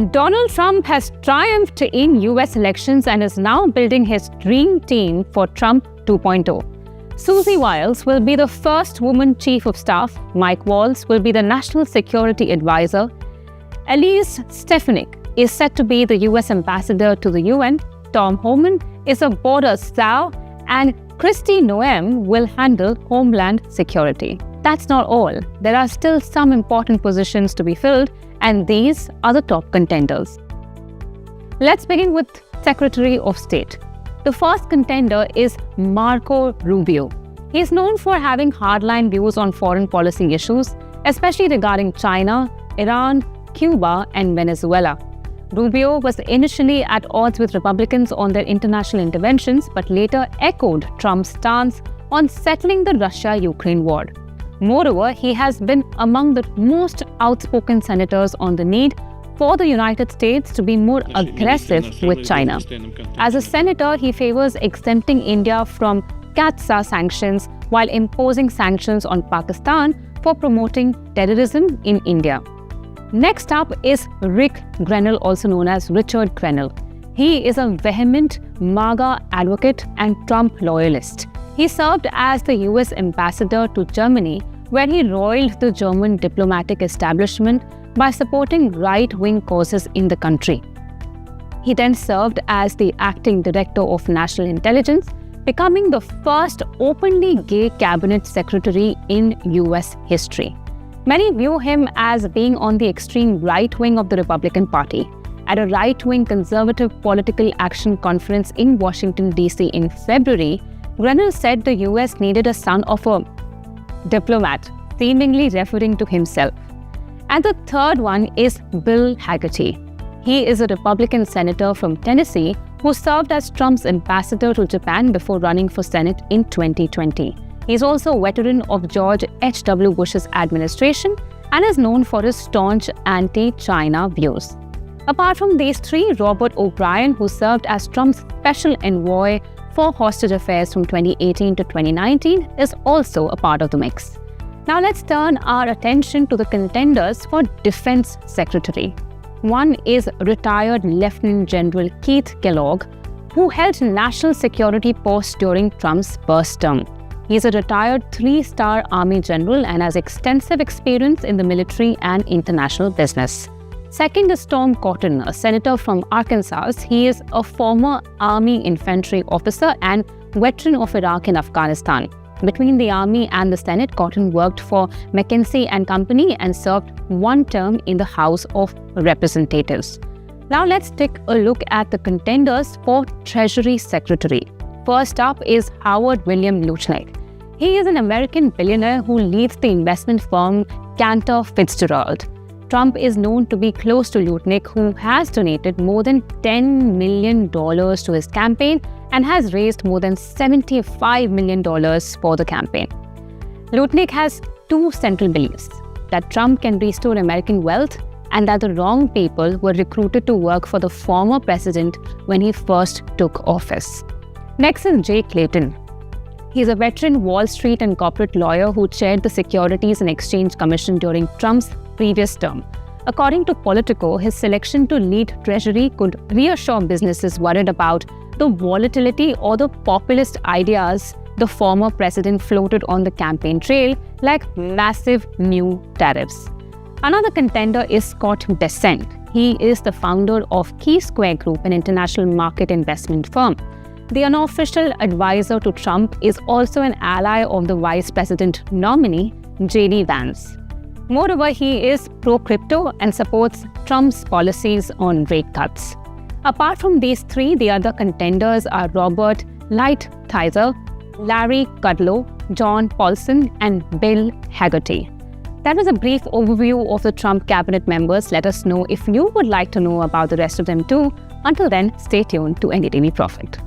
Donald Trump has triumphed in US elections and is now building his dream team for Trump 2.0. Susie Wiles will be the first woman chief of staff. Mike Waltz will be the national security advisor. Elise Stefanik is set to be the US ambassador to the UN. Homan is a border Czar, and Kristi Noem will handle Homeland Security. That's not all. There are still some important positions to be filled, and these are the top contenders. Let's begin with Secretary of State. The first contender is Marco Rubio. He is known for having hardline views on foreign policy issues, especially regarding China, Iran, Cuba, and Venezuela. Rubio was initially at odds with Republicans on their international interventions, but later echoed Trump's stance on settling the Russia-Ukraine war. Moreover, he has been among the most outspoken senators on the need for the United States to be more aggressive with China. As a senator, he favors exempting India from CAATSA sanctions while imposing sanctions on Pakistan for promoting terrorism in India. Next up is Rick Grenell, also known as Richard Grenell. He is a vehement MAGA advocate and Trump loyalist. He served as the US ambassador to Germany, where he roiled the German diplomatic establishment by supporting right-wing causes in the country. He then served as the acting director of national intelligence, becoming the first openly gay cabinet secretary in US history. Many view him as being on the extreme right wing of the Republican Party. At a right-wing conservative political action conference in Washington, D.C. in February, Grenell said the US needed a son of a diplomat, seemingly referring to himself. And the third one is Bill Hagerty. He is a Republican senator from Tennessee who served as Trump's ambassador to Japan before running for Senate in 2020. He is also a veteran of George H.W. Bush's administration and is known for his staunch anti-China views. Apart from these three, Robert O'Brien, who served as Trump's special envoy for hostage affairs from 2018 to 2019, is also a part of the mix. Now let's turn our attention to the contenders for Defense Secretary. One is retired Lieutenant General Keith Kellogg, who held national security posts during Trump's first term. He is a retired 3-star Army general and has extensive experience in the military and international business. Second is Tom Cotton, a senator from Arkansas. He is a former Army infantry officer and veteran of Iraq and Afghanistan. Between the Army and the Senate, Cotton worked for McKinsey & Company and served one term in the House of Representatives. Now let's take a look at the contenders for Treasury Secretary. First up is Howard William Lutnick. He is an American billionaire who leads the investment firm Cantor Fitzgerald. Trump is known to be close to Lutnick, who has donated more than $10 million to his campaign and has raised more than $75 million for the campaign. Lutnick has two central beliefs: that Trump can restore American wealth and that the wrong people were recruited to work for the former president when he first took office. Next is Jay Clayton. He is a veteran Wall Street and corporate lawyer who chaired the Securities and Exchange Commission during Trump's previous term. According to Politico, his selection to lead Treasury could reassure businesses worried about the volatility or the populist ideas the former president floated on the campaign trail, like massive new tariffs. Another contender is Scott Bessent. He is the founder of Key Square Group, an international market investment firm. The unofficial advisor to Trump is also an ally of the vice president nominee, J.D. Vance. Moreover, he is pro-crypto and supports Trump's policies on rate cuts. Apart from these three, the other contenders are Robert Lighthizer, Larry Kudlow, John Paulson, and Bill Hagerty. That was a brief overview of the Trump cabinet members. Let us know if you would like to know about the rest of them too. Until then, stay tuned to NDTV Profit.